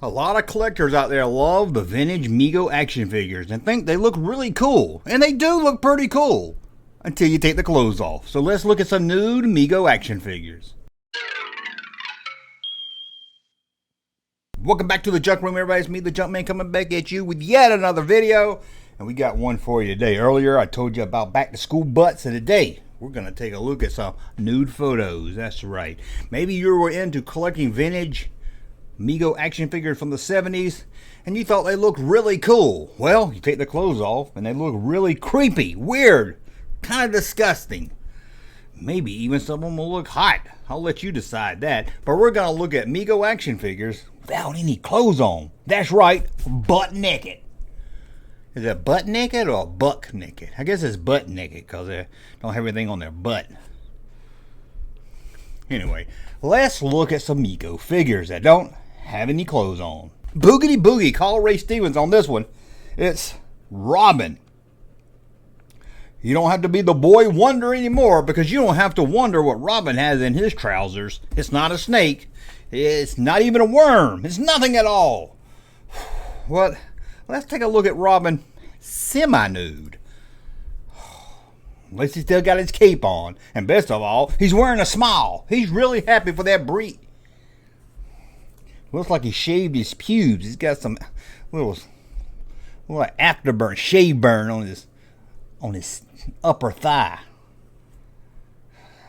A lot of collectors out there love the vintage Mego action figures and think they look really cool. And they do look pretty cool. Until you take the clothes off. So let's look at some nude Mego action figures. Welcome back to the Junk Room, everybody. It's me, the Junkman, coming back at you with yet another video. And we got one for you today. Earlier I told you about back to school butts, and today we're going to take a look at some nude photos. That's right. Maybe you were into collecting vintage Mego action figures from the 70s and you thought they looked really cool. Well, you take the clothes off and they look really creepy, weird, kind of disgusting. Maybe even some of them will look hot. I'll let you decide that. But we're going to look at Mego action figures without any clothes on. That's right, butt naked. Is it butt naked or buck naked? I guess it's butt naked because they don't have anything on their butt. Anyway, let's look at some Mego figures that don't have any clothes on. Boogity Boogie, call Ray Stevens on this one. It's Robin. You don't have to be the boy wonder anymore because you don't have to wonder what Robin has in his trousers. It's not a snake. It's not even a worm. It's nothing at all. Well, let's take a look at Robin semi-nude. At least he still got his cape on. And best of all, he's wearing a smile. He's really happy for that breed. Looks like he shaved his pubes. He's got some little afterburn, shave burn on his upper thigh.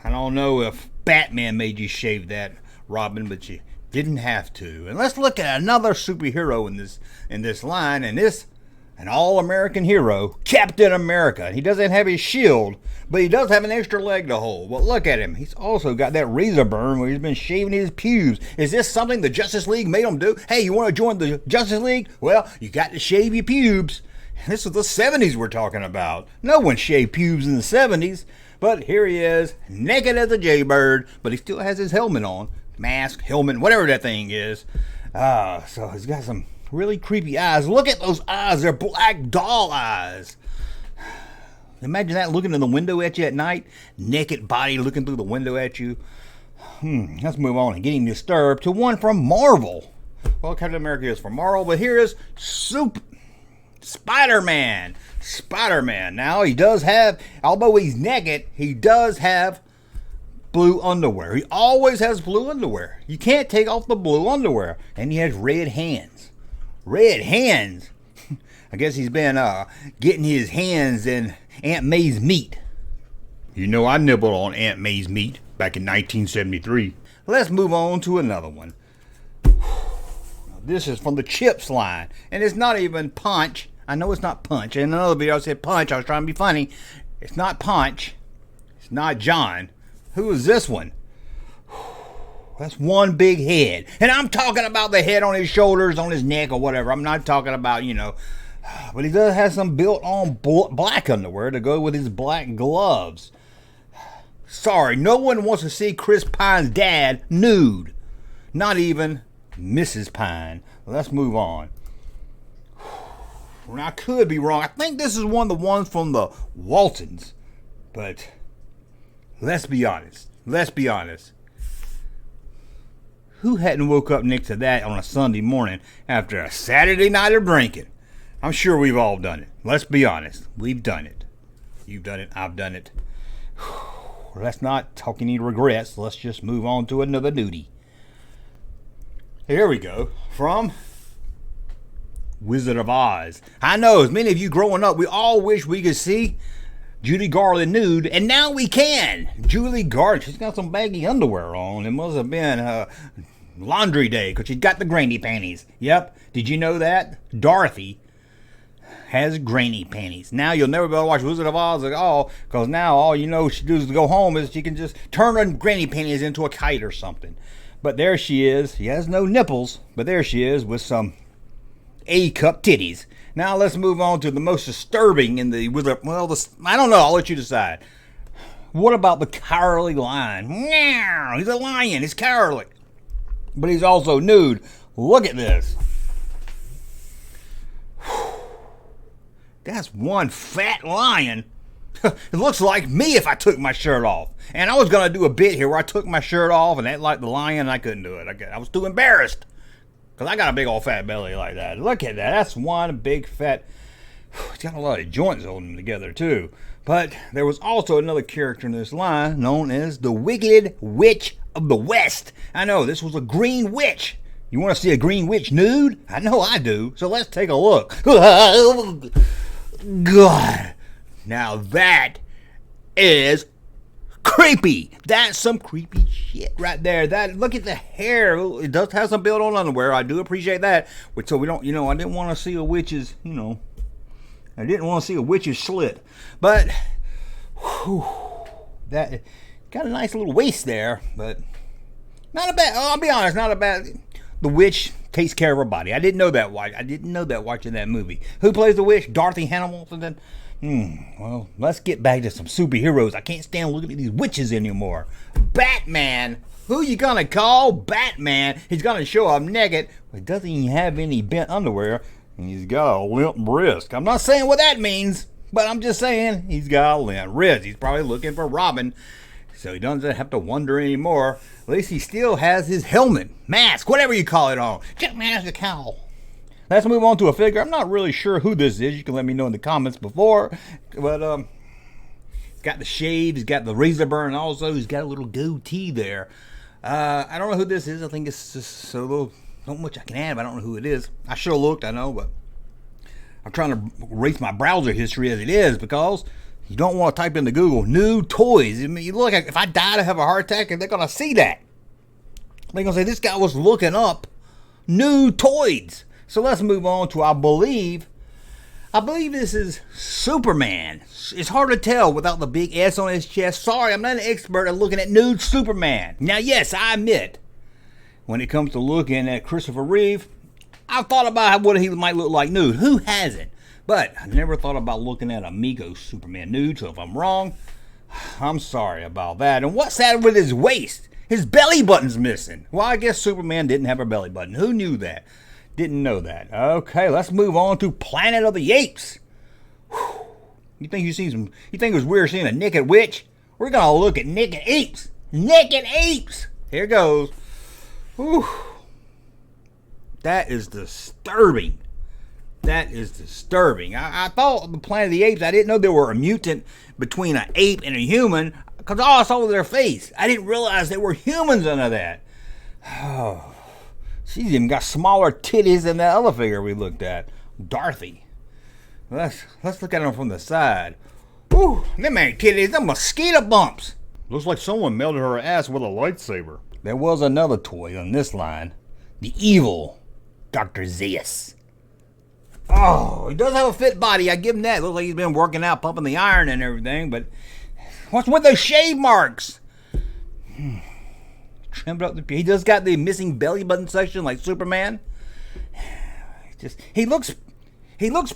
I don't know if Batman made you shave that, Robin, but you didn't have to. And let's look at another superhero in this line, and this an all-American hero, Captain America. He doesn't have his shield, but he does have an extra leg to hold. But look at him. He's also got that razor burn where he's been shaving his pubes. Is this something the Justice League made him do? Hey, you want to join the Justice League? Well, you got to shave your pubes. This is the 70s we're talking about. No one shaved pubes in the 70s. But here he is, naked as a jaybird, but he still has his helmet on. Mask, helmet, whatever that thing is. So he's got some really creepy eyes. Look at those eyes. They're black doll eyes. Imagine that looking in the window at you at night. Naked body looking through the window at you. Let's move on and getting disturbed to one from Marvel. Well, Captain America is from Marvel, but here is Spiderman. Spiderman. Now, he does have, although he's naked, he does have blue underwear. He always has blue underwear. You can't take off the blue underwear. And he has red hands. Red hands. I guess he's been getting his hands in Aunt May's meat. You know, I nibbled on Aunt May's meat back in 1973. Let's move on to another one. This is from the Chips line. And it's not even Punch. I know it's not Punch. In another video I said Punch. I was trying to be funny. It's not Punch. It's not John. Who is this one? That's one big head. And I'm talking about the head on his shoulders, on his neck, or whatever. I'm not talking about, you know. But he does have some built-on black underwear to go with his black gloves. Sorry, no one wants to see Chris Pine's dad nude. Not even Mrs. Pine. Let's move on. Now, I could be wrong. I think this is one of the ones from the Waltons. But let's be honest. Let's be honest. Who hadn't woke up next to that on a Sunday morning after a Saturday night of drinking? I'm sure we've all done it. Let's be honest. We've done it. You've done it. I've done it. Let's not talk any regrets. Let's just move on to another nudie. Here we go. From Wizard of Oz. I know, as many of you growing up, we all wish we could see Judy Garland nude, and now we can. Judy Garland, she's got some baggy underwear on. It must have been laundry day because she's got the granny panties. Yep, did you know that? Dorothy has granny panties. Now you'll never be able to watch Wizard of Oz at all because now all you know she does to go home is she can just turn her granny panties into a kite or something. But there she is. She has no nipples, but there she is with some A-cup titties. Now let's move on to the most disturbing in the Wizard. Well, I don't know. I'll let you decide. What about the cowardly lion? Meow, he's a lion. He's cowardly. But he's also nude. Look at this. That's one fat lion. It looks like me if I took my shirt off. And I was going to do a bit here where I took my shirt off and act like the lion, and I couldn't do it. I was too embarrassed. Because I got a big old fat belly like that. Look at that. That's one big fat... It's got a lot of joints holding them together, too. But there was also another character in this line known as the Wicked Witch of the West. I know, this was a green witch. You want to see a green witch nude? I know I do. So let's take a look. God. Now that is creepy. That's some creepy shit right there. That, look at the hair. It does have some build on underwear. I do appreciate that. But so we don't, I didn't want to see a witch's, I didn't want to see a witch's slit. But whew, that got a nice little waist there, but not a bad, I'll be honest, not a bad. The witch takes care of her body. I didn't know that watching that movie. Who plays the witch? Dorothy Hannibal? Well, let's get back to some superheroes. I can't stand looking at these witches anymore. Batman. Who you gonna call? Batman. He's gonna show up naked. He doesn't even have any bent underwear. And he's got a limp wrist. I'm not saying what that means, but I'm just saying he's got a limp wrist. He's probably looking for Robin, so he doesn't have to wonder anymore. At least he still has his helmet, mask, whatever you call it on. Junkman has a cowl. Let's move on to a figure. I'm not really sure who this is. You can let me know in the comments before. But he's got the shave. He's got the razor burn also. He's got a little goatee there. I don't know who this is. I think it's just so little. Not much I can add, but I don't know who it is. I sure looked, I know, but I'm trying to erase my browser history as it is because you don't want to type into Google nude toys. I mean, you look like if I die to have a heart attack, and they're gonna see that. They're gonna say this guy was looking up nude toys. So let's move on to I believe this is Superman. It's hard to tell without the big S on his chest. Sorry, I'm not an expert at looking at nude Superman. Now, yes, I admit, when it comes to looking at Christopher Reeve, I've thought about what he might look like nude. Who hasn't? But I never thought about looking at a Mego Superman nude, so if I'm wrong, I'm sorry about that. And what's that with his waist? His belly button's missing. Well, I guess Superman didn't have a belly button. Who knew that? Didn't know that. Okay, let's move on to Planet of the Apes. Whew. You think it was weird seeing a naked witch? We're gonna look at naked apes. Naked apes! Here goes. Whew. That is disturbing. That is disturbing. I thought the Planet of the Apes, I didn't know there were a mutant between an ape and a human because all I saw was their face. I didn't realize they were humans under that. Oh, she's even got smaller titties than that other figure we looked at. Dorothy. Let's look at them from the side. Ooh, them ain't titties, them mosquito bumps. Looks like someone melted her ass with a lightsaber. There was another toy on this line. The evil Dr. Zeus. Oh, he does have a fit body. I give him that. Looks like he's been working out, pumping the iron and everything. But what's with those shave marks? Trimmed up he just got the missing belly button section like Superman. He looks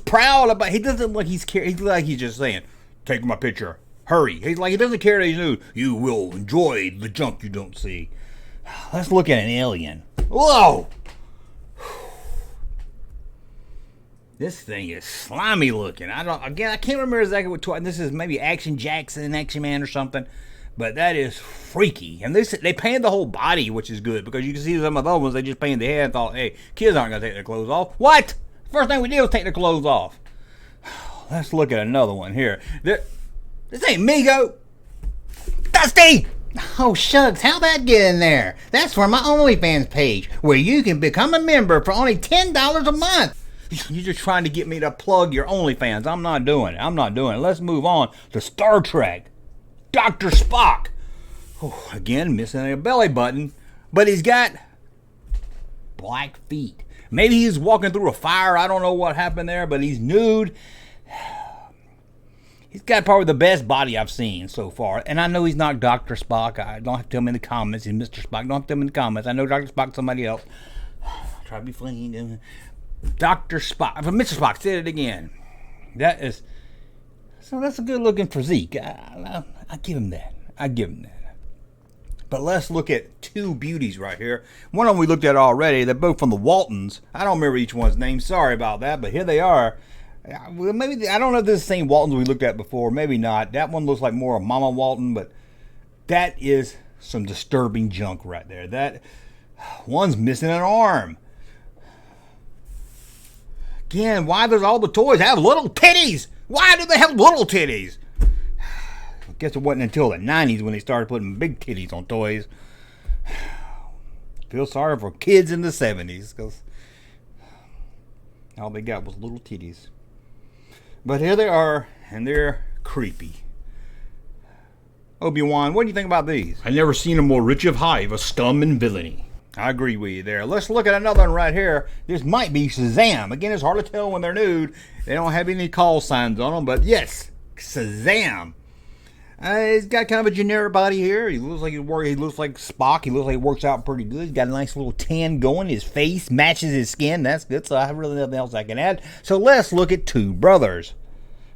proud about. He doesn't look. He's like he's just saying, "Take my picture, hurry." He's like he doesn't care that he's nude. You will enjoy the junk you don't see. Let's look at an alien. Whoa! This thing is slimy looking. I can't remember exactly what toy. This is maybe Action Jackson, Action Man, or something. But that is freaky. And they painted the whole body, which is good because you can see some of those ones they just painted the head and thought, "Hey, kids aren't gonna take their clothes off." What? First thing we did was take their clothes off. Let's look at another one here. This ain't Mego. Dusty! Oh, shucks, how'd that get in there? That's for my OnlyFans page, where you can become a member for only $10 a month. You're just trying to get me to plug your OnlyFans. I'm not doing it. Let's move on to Star Trek. Dr. Spock. Oh, again, missing a belly button, but he's got black feet. Maybe he's walking through a fire. I don't know what happened there, but he's nude. He's got probably the best body I've seen so far. And I know he's not Dr. Spock. I don't have to tell him in the comments. He's Mr. Spock. Don't have to tell him in the comments. I know Dr. Spock's somebody else. Try to be funny. Dr. Spock. Mr. Spock, say it again. That's a good looking physique. I give him that. But let's look at two beauties right here. One of them we looked at already. They're both from the Waltons. I don't remember each one's name. Sorry about that, but here they are. Well, maybe I don't know if this is the same Waltons we looked at before. Maybe not. That one looks like more of Mama Walton, but that is some disturbing junk right there. That one's missing an arm. Again, why does all the toys have little titties? Why do they have little titties? I guess it wasn't until the 90s when they started putting big titties on toys. Feel sorry for kids in the 70s because all they got was little titties. But here they are, and they're creepy. ObiWan, what do you think about these? I never seen a more rich of hive of scum and villainy. I agree with you there. Let's look at another one right here. This might be Shazam. Again, it's hard to tell when they're nude. They don't have any call signs on them, but yes, Shazam. He's got kind of a generic body here. He looks like he looks like Spock. He looks like he works out pretty good. He's got a nice little tan going. His face matches his skin. That's good. So I have really nothing else I can add. So let's look at two brothers.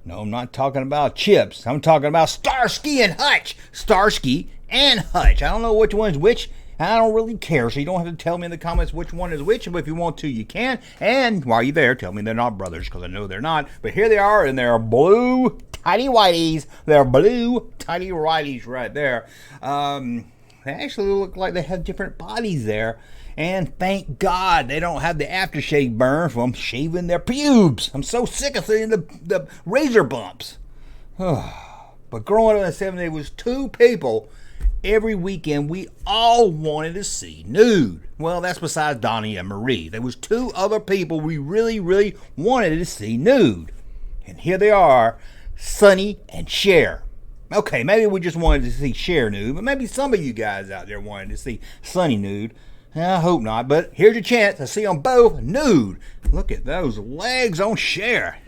No, I'm not talking about Chips. I'm talking about Starsky and Hutch. Starsky and Hutch. I don't know which one's which. I don't really care, so you don't have to tell me in the comments which one is which, but if you want to, you can. And while you're there, tell me they're not brothers, because I know they're not. But here they are, and they're blue tidy whities. They're blue tidy whities right there. They actually look like they have different bodies there. And thank God they don't have the aftershave burn from shaving their pubes. I'm so sick of seeing the razor bumps. But growing up in the 70s, it was two people. Every weekend, we all wanted to see Nude. Well, that's besides Donnie and Marie. There was two other people we really, really wanted to see Nude. And here they are, Sonny and Cher. Okay, maybe we just wanted to see Cher nude, but maybe some of you guys out there wanted to see Sonny nude. I hope not, but here's your chance to see them both nude. Look at those legs on Cher.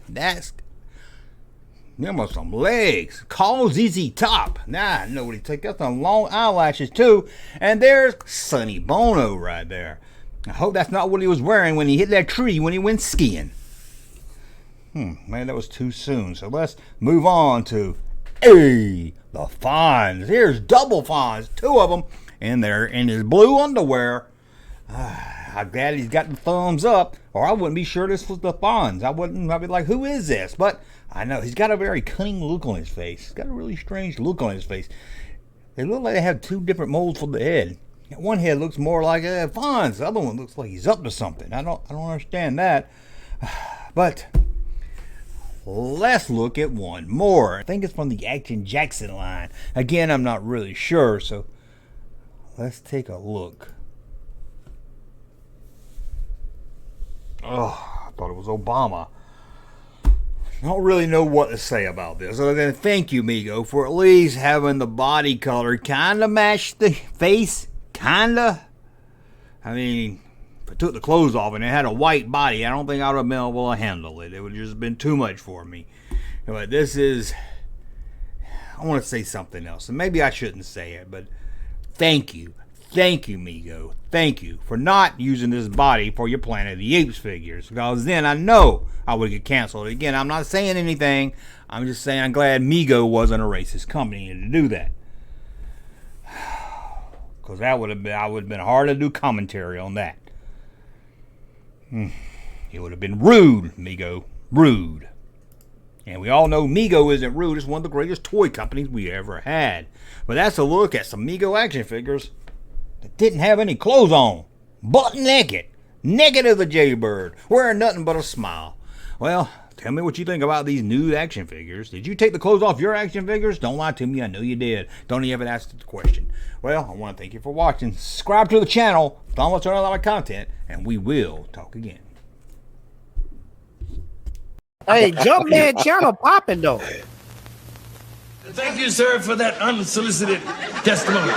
Them are some legs. Call ZZ Top. Now I know what he took. That's some long eyelashes too. And there's Sonny Bono right there. I hope that's not what he was wearing when he hit that tree when he went skiing. Maybe that was too soon. So let's move on to the Fonz. Here's double Fonz, two of them, and they're in his blue underwear. I'm glad he's got the thumbs up, or I wouldn't be sure this was the Fonz. I'd be like, who is this? But I know he's got a very cunning look on his face. He's got a really strange look on his face. They look like they have two different molds for the head. One head looks more like a Fonz. The other one looks like he's up to something. I don't understand that. But let's look at one more. I think it's from the Action Jackson line. Again, I'm not really sure, so let's take a look. Oh, I thought it was Obama. I don't really know what to say about this other than thank you, Mego, for at least having the body color kind of match the face. Kinda. I mean, if I took the clothes off and it had a white body, I don't think I would have been able to handle it. It would have just been too much for me. But this is, I want to say something else, and maybe I shouldn't say it, but thank you. Thank you, Mego. Thank you for not using this body for your Planet of the Apes figures, because then I know I would get canceled. Again, I'm not saying anything. I'm just saying I'm glad Mego wasn't a racist company to do that. Because I would have been hard to do commentary on that. It would have been rude, Mego. Rude. And we all know Mego isn't rude. It's one of the greatest toy companies we ever had. But that's a look at some Mego action figures that didn't have any clothes on. Butt naked. Naked as a jaybird. Wearing nothing but a smile. Well, tell me what you think about these Nude action figures. Did you take the clothes off your action figures? Don't lie to me. I know you did. Don't even ask the question. Well, I want to thank you for watching. Subscribe to the channel. Thumb up on all my content. And we will talk again. Hey, Junkman channel popping though. Thank you, sir, for that unsolicited testimony.